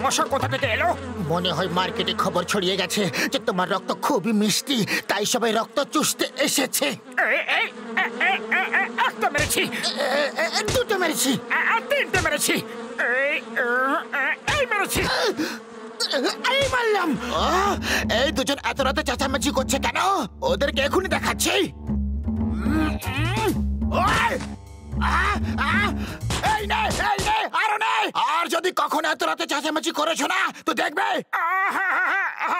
মশা কোথা থেকে এলো? মনে হয় মার্কেটে খবর ছড়িয়ে গেছে যে তোমার রক্ত খুবই মিষ্টি, তাই সবাই রক্ত চুষতে এসেছে। একটা মেরেছি, দুটো মেরেছি, তিনটে মেরেছি, এই মেরেছি, এই মারলাম। এই দুজন এত রাতে চেঁচামেচি করছে কেন? ওদেরকে এখনই দেখাচ্ছি। আর যদি কখনো এত রাতে চেঁচামেচি করেছো না তো দেখবে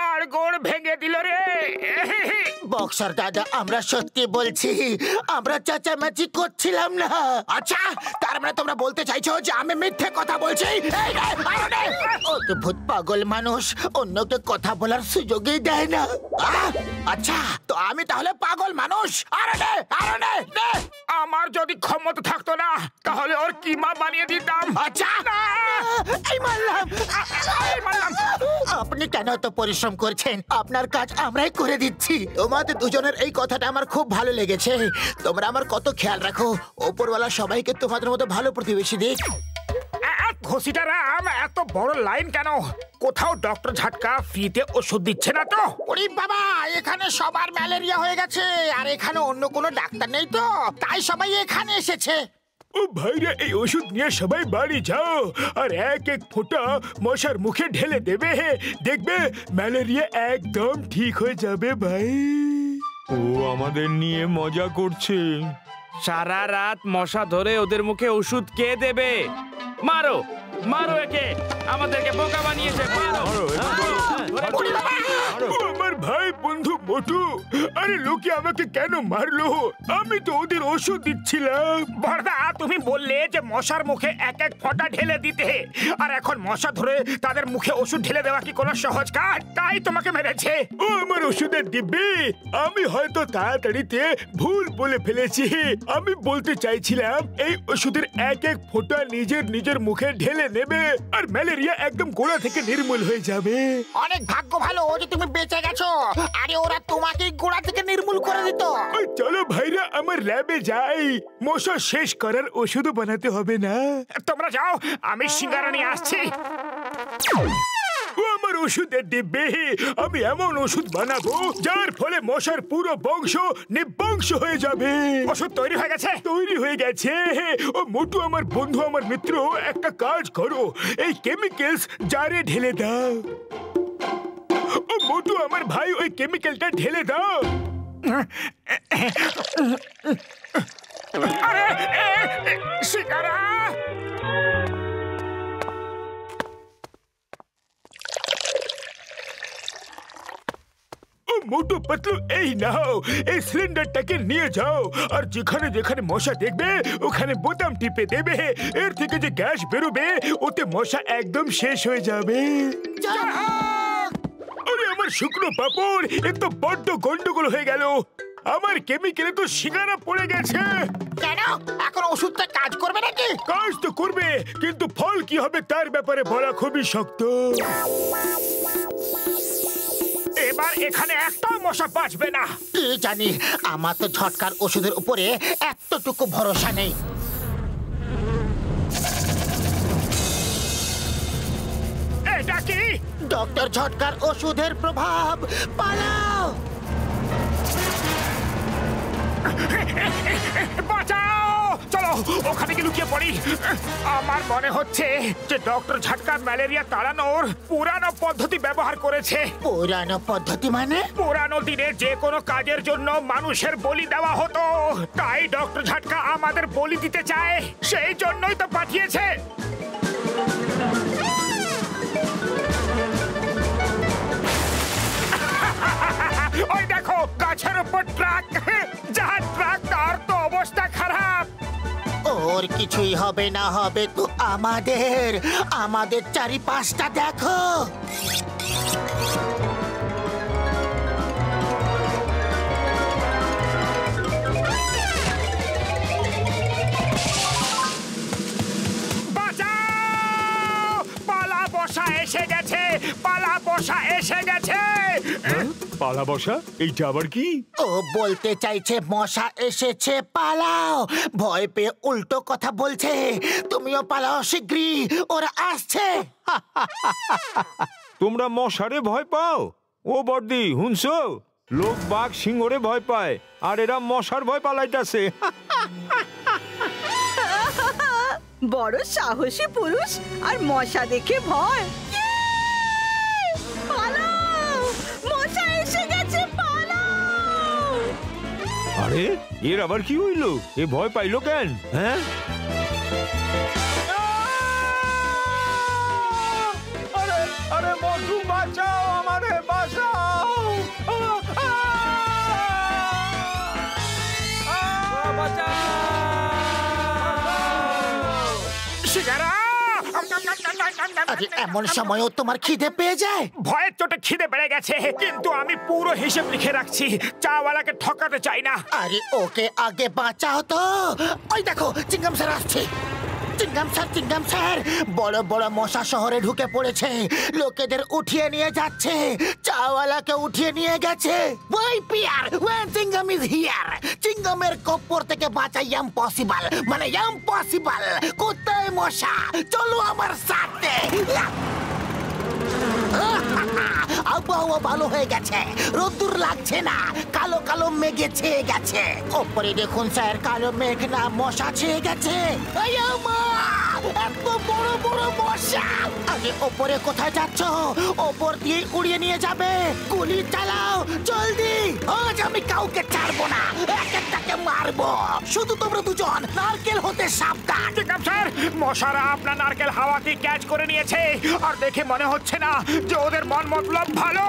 আর গোড় ভেঙে দিল রে। বক্সার দাদা, আমরা সত্যি বলছি, আমরা চেঁচামেচি করছিলাম না। আচ্ছা, তার মানে তোমরা বলতে চাইছো যে আমি মিথ্যে কথা বলছি? অদ্ভুত পাগল মানুষ, অন্যকে কথা বলার সুযোগই দেয় না। আচ্ছা, তো আমি তাহলে পাগল মানুষ? আমার যদি ক্ষমতা থাকতো না তাহলে ওর কিমা বানিয়ে দিতাম। আচ্ছা, আপনি কেন এত পরিশ্রম করছেন? আপনার কাজ আমরাই করে দিচ্ছি। তোমাদের দুজনের এই কথাটা আমার খুব ভালো লেগেছে। তোমরা আমার কত খেয়াল রাখো। ওপরওয়ালা সবাইকে তোমাদের মতো ভালো প্রতিবেশী দিক। ঘষিটা রাম, এত বড় লাইন কেন? কোথাও ডক্টর ঝাটকা ফ্রিতে ওষুধ দিচ্ছে না তো? ওরে বাবা, এখানে সবার ম্যালেরিয়া হয়ে গেছে, আর এখানে অন্য কোনো ডাক্তার নেই তো, তাই সবাই এখানে এসেছে। ও ভাইরা, এই ওষুধ নিয়ে সবাই বাড়ি যাও আর এক এক ফোঁটা মশার মুখে ঢেলে দেবে। দেখবে ম্যালেরিয়া একদম ঠিক হয়ে যাবে ভাই। ও আমাদের নিয়ে মজা করছে। সারা রাত মশা ধরে ওদের মুখে ওষুধ কে দেবে? মারো মারো একে, আমাদেরকে বোকা বানিয়েছে। আমার ভাই বন্ধু মোটু, আরে লোকে আমাকে কেন মারলো? আমি তো ওদের ওষুধ দিচ্ছিলাম। বড়দা, তুমি বললে যে মশার মুখে এক এক ফোঁটা ঢেলে দিতে, আর এখন মশা ধরে তাদের মুখে ওষুধ ঢেলে দেওয়া কি কোনো সহজ কাজ? তাই তোমাকে মেরেছে। ও আমার ওষুধের দিব্যি, আমি হয়তো তাড়াতাড়িতে ভুল বলে ফেলেছি। আমি বলতে চাইছিলাম এই ওষুধের এক এক ফোঁটা নিজের মুখে ঢেলে নেবে আর ম্যালেরিয়া একদম গোড়া থেকে নির্মূল হয়ে যাবে। অনেক ভাগ্য ভালো যে তুমি বেঁচে গেছো, আরে ওরা তোমাকে গোড়া থেকে নির্মূল করে দিত। চলো ভাইরা, আমার ল্যাবে যাই, মশা শেষ করার ওষুধ বানাতে হবে না। তোমরা যাও, আমি সিঙ্গারা নিয়ে আসছি। আমার ওষুধের ডিব্বে, আমি এমন ওষুধ বানাবো যার ফলে মশার পুরো বংশ নিবংশ হয়ে যাবে। ওষুধ তৈরি হয়ে গেছে? তৈরি হয়ে গেছে। ও মোটু আমার বন্ধু, আমার মিত্র, একটা কাজ করো, এই কেমিক্যালস জারে ঢেলে দাও। ও মোটু আমার ভাই, ওই কেমিক্যালটা ঢেলে দাও। আরে সিঙ্গারা! মোটু পাতলু, এই নাও, এই সিলিন্ডারটাকে নিয়ে যাও আর যেখানে যেখানে মশা দেখবে ওখানে বোতাম টিপে দেবে। এর থেকে যে গ্যাস বেরোবে ওতে মশা একদম শেষ হয়ে যাবে। আরে আমার শুকনো পাপড়, এ তো বড্ড গন্ডগোল হয়ে গেল। আমার কেমিক্যালে তো সিঙ্গারা পড়ে গেছে। কেন? এখন ওষুধটা কাজ করবে নাকি? কাজ তো করবে, কিন্তু ফল কি হবে তার ব্যাপারে বলা খুবই শক্ত। এবার এখানে একটা মশা বাঁচবে না। কি জানি, আমার তো ঝটকার ওষুধের উপরে এতটুকু ভরসা নেই। এটা কি? ডক্টর ঝটকার ওষুধের প্রভাব। পালাও! বাঁচাও! চলো ওখানে গিয়ে লুকিয়ে পড়ি। আমার মনে হচ্ছে যে ডক্টর ঝটকা ম্যালেরিয়া তাড়ানোর পুরানো পদ্ধতি ব্যবহার করেছে। পুরানো পদ্ধতি মানে? পুরানো দিনে যে কোনো কাজের জন্য মানুষের বলি দেওয়া হতো, তাই ডক্টর ঝটকা আমাদের বলি দিতে চায়, সেই জন্যই তো পাঠিয়েছে। ওই দেখো, গাছের উপর ট্রাক, যার ট্রাক তার তো অবস্থা খারাপ। ওর কিছুই হবে না, হবে তো আমাদের চারিপাশটা দেখো। বাঁচাও! পালা বসা এসে গেছে, পালা বসা এসে গেছে। পালা বসা এইটা আবার কি? ও বলতে চাইছে মশা এসেছে পালাও, ভয় পেয়ে উল্টো কথা বলছে। তুমিও পালাও শিগগিরই, ওরা আসছে। তোমরা মশারে ভয় পাও? ও বর্দি হুনছো, লোক বাঘ সিংহরে ভয় পায় আর এরা মশার ভয় পালাইতাছে। বড় সাহসী পুরুষ আর মশা দেখে ভয়। পালাও, মশা এসে গেছে, পালাও। আরে এর আবার কি হইলো? এ ভয় পাইলো কেন? হ্যাঁ, আরে আরে মধু বাঁচাও, আমারে বাঁচাও। শিকারা! আরে এমন সময়ও তোমার খিদে পেয়ে যায়? ভয়ের চোটে খিদে বেড়ে গেছে, কিন্তু আমি পুরো হিসেব লিখে রাখছি। চাওয়ালাকে ঠকাতে চাই না। আরে ওকে আগে বাঁচাও তো। ওই দেখো চিংগাম স্যার আসছে। চিংগাম স্যার, বড় বড় মশা শহরে ঢুকে পড়েছে, লোকেদের উঠিয়ে নিয়ে যাচ্ছে। চাওয়ালাকে উঠিয়ে নিয়ে গেছে। ওই পিয়ার, ওয়েন চিংগাম ইজ হিয়ার। চিংগামের কপ্পর থেকে বাঁচা ইম্পসিবল, মানে ইম্পসিবল। কোথায় মশা? চলো আমার সাথে। আবহাওয়া ভালো হয়ে গেছে, রোদ্দুর লাগছে না, কালো কালো মেঘে ছেয়ে গেছে। ওপরে দেখুন স্যার, কালো মেঘ না মশা ছেয়ে গেছে। এত বড় বড় মশা! আগে ওপরে কোথায় যাচ্ছ? ওপর দিয়ে উড়িয়ে নিয়ে যাবে। গুলি চালাও জলদি, আজ আমি কাউকে ছাড়বো না, এক একটাকে মারবো। শুধু তোমরা দুজন নারকেল হতে সাবধান। চিংগাম স্যার, মশারা আপনার নারকেল হাওয়াকে ক্যাচ করে নিয়েছে, আর দেখে মনে হচ্ছে না যে ওদের মন মতলব ভালো।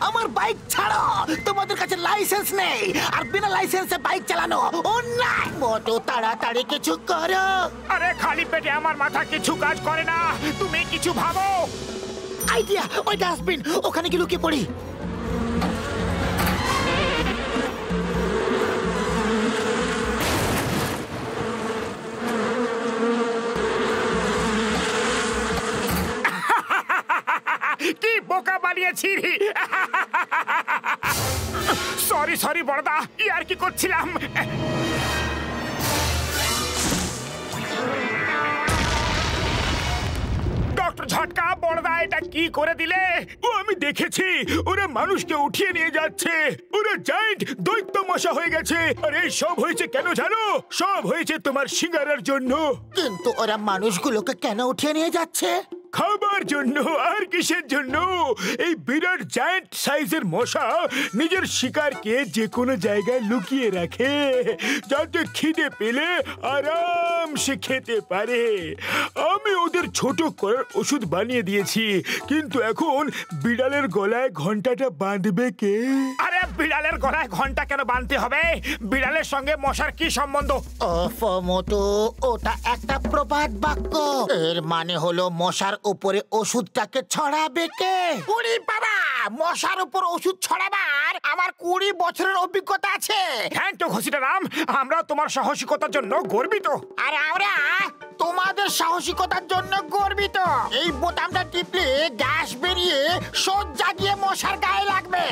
আমার বাইক ছাড়ো, তোমাদের কাছে লাইসেন্স নেই, আর বিনা লাইসেন্সে বাইক চালানো অন্যায়। মোটো তাড়াতাড়ি কিছু করো। আরে খালি পেটে আমার মাথা কিছু কাজ করে না, তুমি কিছু ভাবো। আইডিয়া, ওই ডাস্টবিন, ওখানে কি লুকিয়ে পড়ি। কি বোকা বানিয়েছি। সরি সরি বড়দা, ইয়ার কি করছিলাম। ডক্টর ঝটকা, বড়দা এটা কি করে দিলে? ও আমি দেখেছি, ওরা মানুষকে উঠিয়ে নিয়ে যাচ্ছে। ওরা জায়ান্ট দৈত্য মশা হয়ে গেছে। আর এই সব হয়েছে কেন জানো? সব হয়েছে তোমার সিঙ্গারার জন্য। কিন্তু ওরা মানুষগুলোকে কেন উঠিয়ে নিয়ে যাচ্ছে? খাবার জন্য। আর কিসের জন্য? এই বিরাট জায়ান্ট সাইজের মশা নিজের শিকারকে যে কোনো জায়গায় লুকিয়ে রাখে, যাতে খিদে পেলে আরামসে খেতে পারে। আমি ওদের ছোট করার ওষুধ বানিয়ে দিয়েছি, কিন্তু এখন বিড়ালের গলায় ঘন্টাটা বাঁধবে কে? আরে বিড়ালের গলায় ঘন্টা কেন বাঁধতে হবে? বিড়ালের সঙ্গে মশার কি সম্বন্ধ? ওফ মোটু, ওটা একটা প্রবাদ বাক্য। এর মানে হলো মশার উপরে ওষুধটাকে ছড়াবে কে? উড়ি বাবা, মশার উপর ওষুধ ছড়াবার আমার 20 বছরের অভিজ্ঞতা আছে। থ্যাংক ইউ ঘসিটা রাম, আমরা তোমার সাহসিকতার জন্য গর্বিত। আর আমরা তোমাদের সাহসিকতার জন্য গর্বিত। এই বোতামটা টিপলে গ্যাস বেরিয়ে সজ্জা গিয়ে মশার গায়ে লাগবে।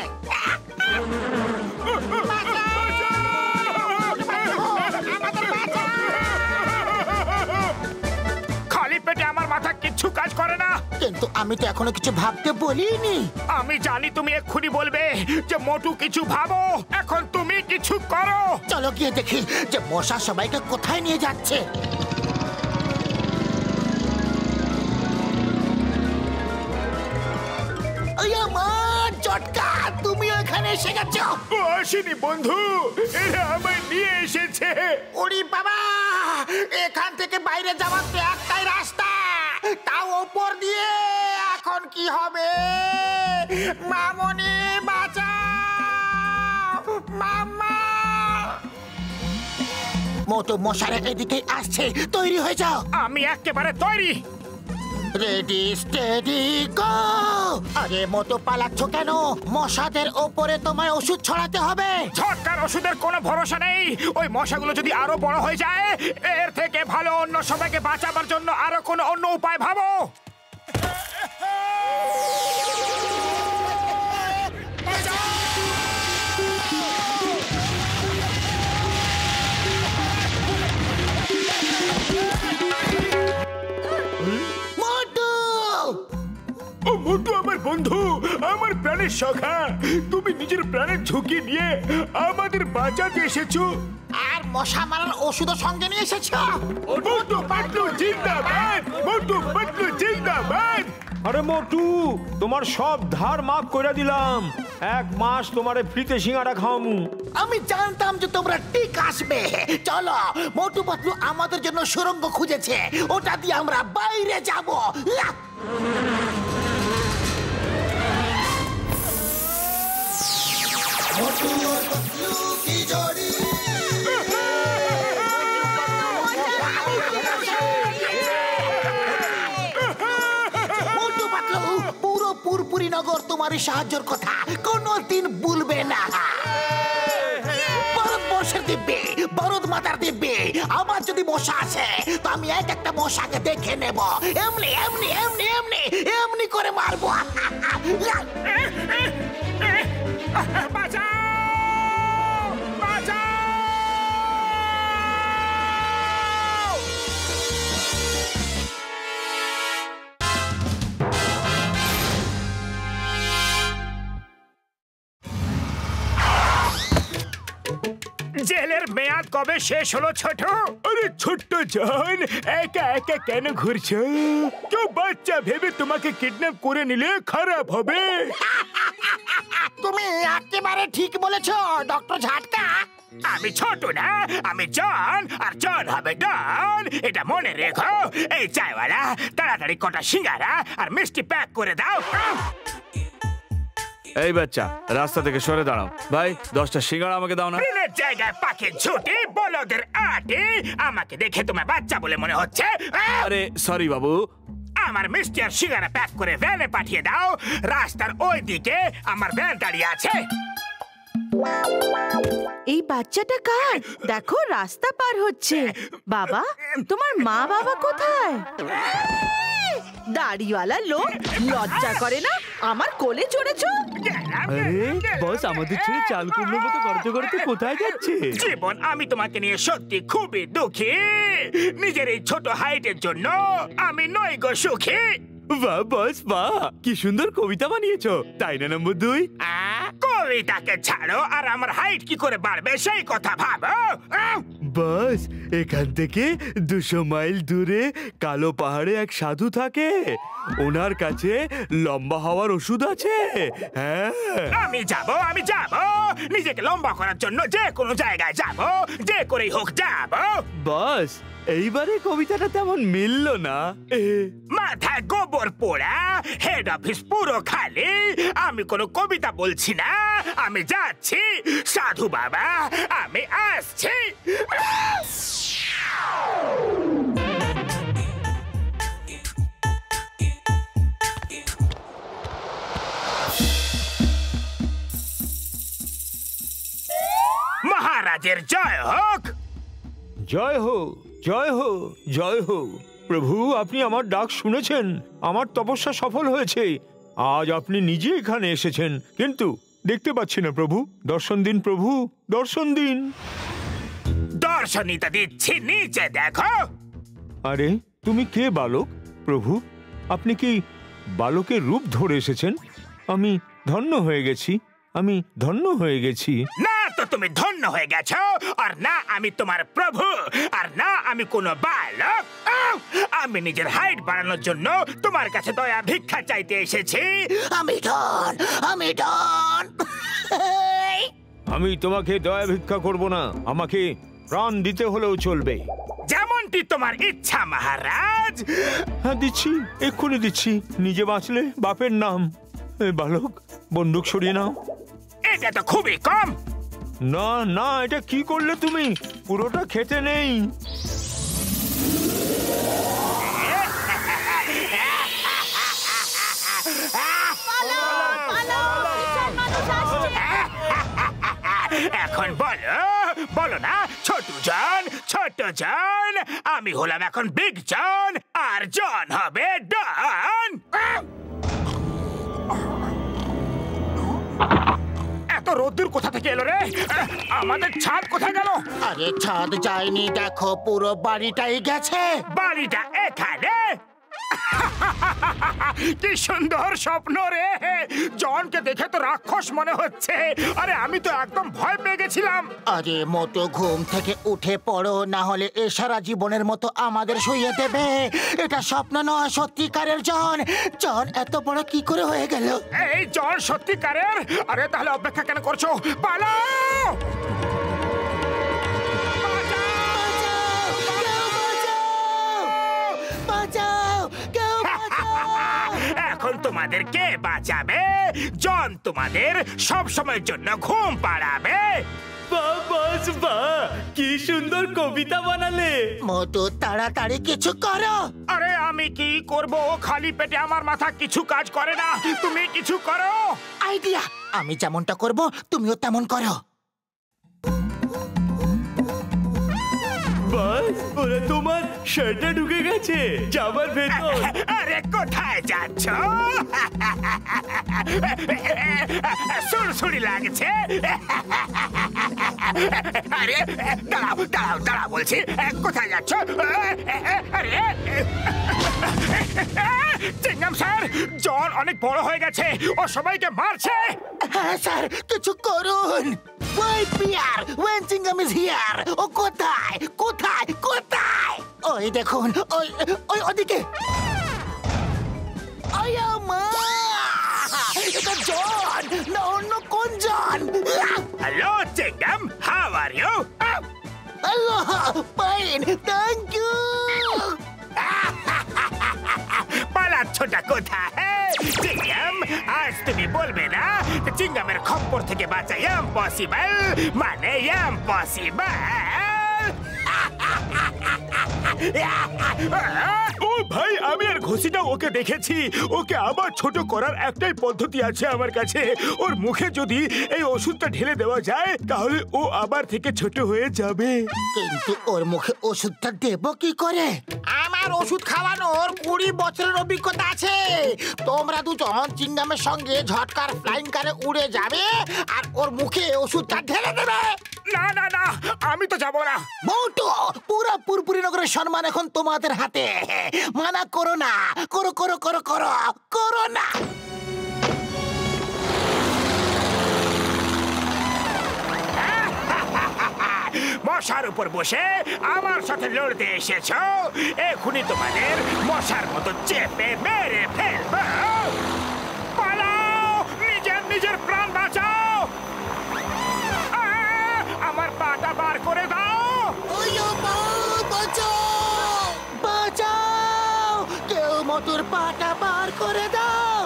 খালি পেটে আমার মাথা কিচ্ছু কাজ করে না। কিন্তু আমি তো এখনো কিছু ভাবতে বলিনি। আমি জানি তুমি এক্ষুনি বলবে যে মোটু কিছু ভাবো, এখন তুমি কিছু করো। চলো গিয়ে দেখি যে মশা সবাইকে কোথায় নিয়ে যাচ্ছে। চটকা, তুমি এখানে এসে গেছো। ও আসেনি বন্ধু, এরা আমায় নিয়ে এসেছে। ওরে বাবা, এখান থেকে বাইরে যাওয়ার তো একটাই রাস্তা, তাও ওপর দিয়ে। এখন কি হবে? মামনি বাঁচাও, মাম্মা। মোটু মশারা এদিকে আসছে, তৈরি হয়ে যাও। আমি একেবারে তৈরি। Ready steady go. আরে মোটু পালাচ্ছ কেন? মশাদের ওপরে তোমায় ওষুধ ছড়াতে হবে। ঝটকার ওষুধের কোনো ভরসা নেই। ওই মশাগুলো যদি আরো বড় হয়ে যায়, এর থেকে ভালো অন্য সবাইকে বাঁচাবার জন্য আরো কোনো অন্য উপায় ভাবো। ও মোটু আমার বন্ধু, আমার প্রাণের সখা, তুমি নিজের প্রাণের ঝুঁকি নিয়ে আমাদের বাঁচাতে এসেছো। আর মশা মারার ওষুধও সঙ্গে নিয়ে এসেছো। মোটু পাতলু জিন্দাবাদ, মোটু পাতলু জিন্দাবাদ। আরে মোটু, তোমার সব ধার মাফ করে দিলাম। 1 মাস তোমারে ফ্রিতে সিঙ্গারা খাওয়ামু। আমি জানতাম যে তোমরা ঠিক আসবে। চলো, মোটু পাতলু আমাদের জন্য সুড়ঙ্গ খুঁজেছে, ওটা দিয়ে আমরা বাইরে যাব। মোটু পাতলু কি জড়ি। মোটু পাতলু পুরো পুরপুরি নগর তোমারই সাহায্যের কথা কোনোদিন ভুলবে না। ভারতবর্ষের দিব্যে, ভারত মাতার দিব্যে আমার যদি মশা আছে তো আমি একটা মশাকে দেখে নেব, এমনি এমনি এমনি এমনি এমনি করে মারবো। বাঁচাও! বাঁচাও! জেলের মেয়াদ কবে শেষ হলো ছোট? আরে ছোট্ট জান, একা একা কেন ঘুরছো? কেউ বাচ্চা ভেবে তোমাকে কিডন্যাপ করে নিলে খারাপ হবে। তুমি একেবারে ঠিক বলেছো ডক্টর ঝাটকা। আমি ছোট না, আমি জন, আর জন হবে ডন, এটা মনে রেখো। এই চায়ওয়ালা, তাড়াতাড়ি কটা সিঙ্গারা আর মিষ্টি প্যাক করে দাও। এই বাচ্চা, রাস্তা থেকে সরে দাঁড়াও। ভাই, 10টা সিঙ্গাড়া আমাকে দাও না। ট্রেনের জায়গায় পাখির ছুটি, বলদের আটি। আমাকে দেখে তোমার বাচ্চা বলে মনে হচ্ছে? আরে সরি বাবু। আমার মিষ্টি আর সিঙ্গারা প্যাক করে ভ্যানে পাঠিয়ে দাও। রাস্তার ওই দিকে আমার ভ্যান দাঁড়িয়ে আছে। এই বাচ্চাটা কার? দেখো রাস্তা পার হচ্ছে। বাবা, তোমার মা বাবা কোথায়? দাড়িওয়ালা লোক, লজ্জা করে না? আমার কোলে চড়েছো? আরে বস, আমাদের ছেড়ে চাল কুমড়োর মতো করতে করতে কোথায় যাচ্ছে? জীবন, আমি তোমাকে নিয়ে সত্যি খুবই দুঃখী। নিজের এই ছোট হাইটের জন্য আমি নই গো সুখী। বাহ বস বাহ, কি সুন্দর কবিতা বানিয়েছো, তাই না নম্বর 2? কবিতাকে ছাড়ো, আর আমার হাইট কি করে বাড়বে সেই কথা ভাবো। বস, এখান থেকে 200 মাইল দূরে কালো পাহাড়ে এক সাধু থাকে। ওনার কাছে লম্বা হওয়ার ওষুধ আছে। হ্যাঁ, আমি যাব নিজেকে লম্বা করার জন্য যে কোনো জায়গায় যাব, যে করেই হোক যাব। বস, এইবারে কবিতাটা তেমন মিলল না। মাথায় গোবর পোড়া, হেড অফিস পুরো খালি। আমি কোনো কবিতা বলছি না, আমি যাচ্ছি। সাধু বাবা, আমি আসছি। মহারাজের জয় হোক। জয় হো, জয় হো, জয় হো। প্রভু, আপনি আমার ডাক শুনেছেন। আমার তপস্যা সফল হয়েছে। আজ আপনি নিজে এখানে এসেছেন, কিন্তু দেখতে পাচ্ছি না প্রভু। দর্শন দিন প্রভু, দর্শন দিন। দর্শনীতে দিচ্ছি, নিচে দেখো। আরে তুমি কে বালক? প্রভু, আপনি কি বালকের রূপ ধরে এসেছেন? আমি ধন্য হয়ে গেছি, আমি ধন্য হয়ে গেছি। না তো তুমি ধন্য হয়ে গেছো, আর না আমি তোমার প্রভু, আর না আমি কোনো বালক। আমি নিজের হাইট বাড়ানোর জন্য তোমার কাছে দয়া ভিক্ষা চাইতে এসেছি। আমি ডন, আমি ডন। আমি তোমাকে দয়া ভিক্ষা করব না, আমাকে প্রাণ দিতে হলেও চলবে। যেমনটি তোমার ইচ্ছা মহারাজ। হ্যাঁ, দিচ্ছি, এক্ষুনি দিচ্ছি। নিজে বাঁচলে বাপের নাম। বালক, বন্দুক সরিয়ে নাও। এটা তো খুবই কম। না না, এটা কি করলে তুমি? পুরোটা খেতে নেই। এখন বলো বলো না ছোট জন, ছোট জন। আমি হলাম এখন বিগ জন, আর জন হবে ডন। এত রোদ্দুর কোথা থেকে এলো রে? আমাদের ছাদ কোথায় গেল? আরে ছাদ যায়নি, দেখো পুরো বাড়িটাই গেছে। বাড়িটা এখানে? কি সুন্দর স্বপ্ন রে! জনকে দেখে তো রাক্ষস মনে হচ্ছে। আরে আমি তো একদম ভয় পেয়ে গেছিলাম। আরে মোটো ঘুম থেকে উঠে পড়ো, না হলে এ সারা জীবনের মতো আমাদের শুইয়ে দেবে। এটা স্বপ্ন নয়, সত্যিকারের জন। জন এত বড় কি করে হয়ে গেল? এই জন সত্যিকারের? আরে তাহলে অপেক্ষা কেন করছো? পালাও! এখন তোমাদের কে বাঁচাবে? জন তোমাদের সব সময়ের জন্য ঘুম পাড়াবে। কি সুন্দর কবিতা বানালে। মোটু তাড়াতাড়ি কিছু করো। আরে আমি কি করব? খালি পেটে আমার মাথা কিছু কাজ করে না। তুমি কিছু করো। আইডিয়া! আমি যেমনটা করব তুমিও তেমন করো। বাস, ওরা তোমার শার্টে ঢুকে গেছে, জামার ভেতর। আরে কোথায় যাচ্ছ? সুরসুরি লাগছে। আরে দাঁড়াও দাঁড়াও দাঁড়াও বলছি, কোথায় যাচ্ছ? আরে চিংগাম স্যার, জন অনেক বড় হয়ে গেছে, ও সবাইকে মারছে। হ্যাঁ স্যার, কিছু করুন। Wait, Pierre, when Chingam is here. ও কোথায় কোথায় কোথায়? ওই দেখুন, ওই ওই ওদিকে। আয়া মা! এটা জন না অন্য কোন জন? Hello Chingum, how are you? Hello, fine, thank you. পালাচ্ছোটা কোথায়? চিংগাম, আজ তুমি বলবে না চিংগামের খপ্পর থেকে বাঁচা ইম্পসিবল, মানে ইম্পসিবল। ও ভাই, আমি আর ঘুষিটা ওকে দেখেছি। ওকে আবার ছোট করার একটাই পদ্ধতি আছে আমার কাছে। ওর মুখে যদি এই ওষুধটা ঢেলে দেওয়া যায় তাহলে ও আবার থেকে ছোট হয়ে যাবে। কিন্তু ওর মুখে ওষুধটা দেব কি করে? আমার ওষুধ খাওয়ানোর 20 বছরের অভিজ্ঞতা আছে। তোমরা দুজন চিংগামের সঙ্গে ঝটকার ফ্লাইং কারে উড়ে যাবে আর ওর মুখে ওষুধটা ঢেলে দেবে। না না না, আমি তো যাবো না। মোটো, পুরা পুরপুরি নগরের সম্মান এখন তোমাদের হাতে। মানা করো না, করো করো করো করো করো না। মশার উপর বসে আমার সাথে লড়তে এসেছো, এখনই তোমাদের মশার মতো চেপে মেরে ফেলবো। পালাও, নিজের নিজের প্রাণ বাঁচাও। আমার পাটা বার করে দাও। বাঁচাও, কেউ মোটুর পাটা বার করে দাও।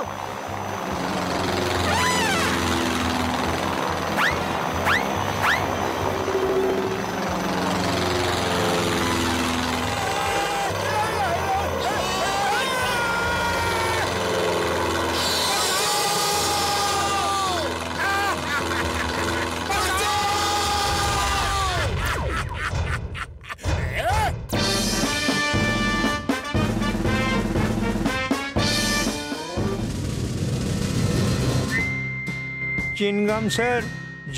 চিনগাম স্যার,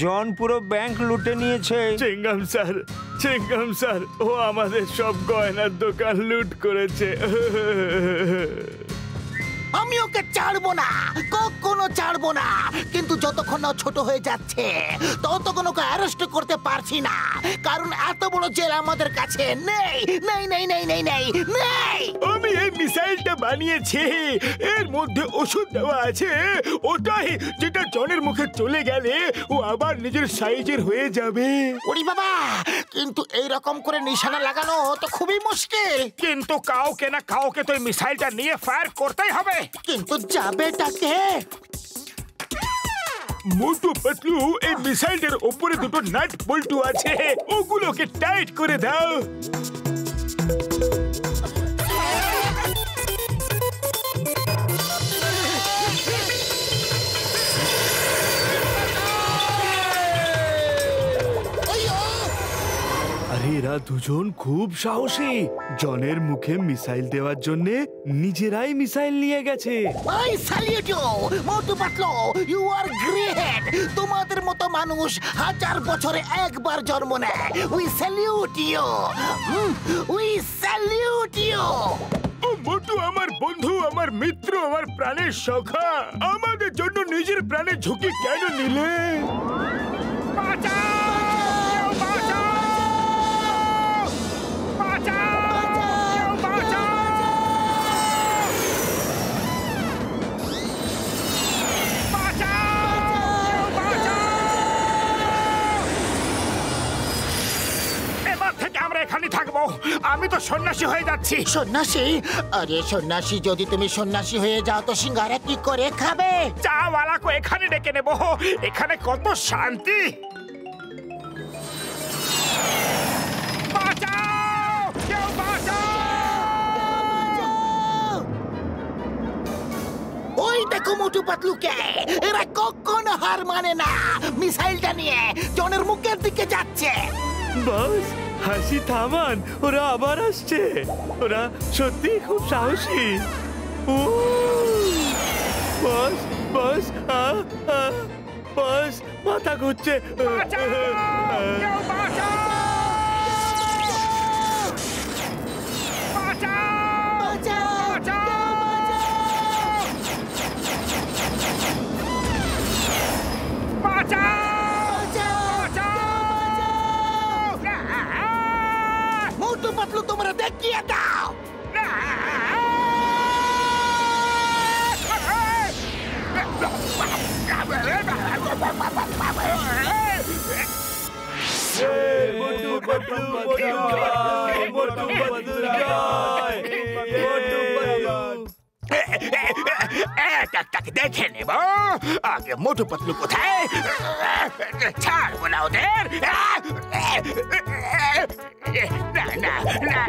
জন পুরো ব্যাংক লুটে নিয়েছে। চিংগাম স্যার, ও আমাদের সব গয়নার দোকান লুট করেছে। আমি ওকে ছাড়বো না, কখনো ছাড়বো না। কিন্তু যতক্ষণ না ছোট হয়ে যাচ্ছে ততক্ষণ ওকে অ্যারেস্ট করতে পারছি না, কারণ এত বড় জেল আমাদের কাছে নেই নেই নেই নেই নেই নেই নেই। আমি এই মিসাইলটা বানিয়েছি, এর মধ্যে ওষুধ দেওয়া আছে। ওটাই যেটা জনের মুখে চলে গেলে ও আবার নিজের সাইজের হয়ে যাবে। ওরে বাবা, কিন্তু এই রকম করে নিশানা লাগানো তো খুবই মুশকিল। কিন্তু কাউকে না কাউকে তো এই মিসাইলটা নিয়ে ফায়ার করতেই হবে। কিন্তু যাবেটাকে? মোটু পাতলু, এই মিসাইলটার উপরে দুটো নাট বল্টু আছে, ওগুলোকে টাইট করে দাও। আরে এরা দুজন খুব সাহসী। জনের মুখে মিসাইল দেওয়ার জন্য নিজেরাই মিসাইল নিয়ে গেছে। I salute you Motu Patlu, you are great. তোমাদের মতো মানুষ হাজার বছরে একবার জন্ম নেয়। We salute you, we salute you. ও মোটু আমার বন্ধু, আমার মিত্র, আমার প্রাণের সখা, আমাদের জন্য নিজের প্রাণের ঝুঁকি কেন নিলে? এবার থেকে আমরা এখানে থাকবো। আমি তো সন্ন্যাসী হয়ে যাচ্ছি। সন্ন্যাসী? আরে সন্ন্যাসী, যদি তুমি সন্ন্যাসী হয়ে যাও তো সিঙ্গারা কি করে খাবে? চাওয়ালাকে এখানে ডেকে নেব। এখানে কত শান্তি। বাঁচাও! কেউ বাঁচাও! ওই দেখো মোটু পাতলুকে, এরা কখনো হার মানে না। মিসাইলটা নিয়ে জনের মুখের দিকে যাচ্ছে। বাস, হাসি থামান, ওরা আবার আসছে। ওরা সত্যি খুব সাহসী। ও বাস, বাস, বাস, মাথা ঘুরছে। বাঁচাও! কেউ বাঁচাও! বাঁচাও! মোটু পাতলু, তোমরা দেখিয়ে দাও। মোটু পাতলু, মোটু জয়, মোটু পাতলু জয়, মোটু পাতলু। একটাকে দেখে নেব। আগে মোটু পাতলু কোথায়? ছাড়বো না ওদের। না না না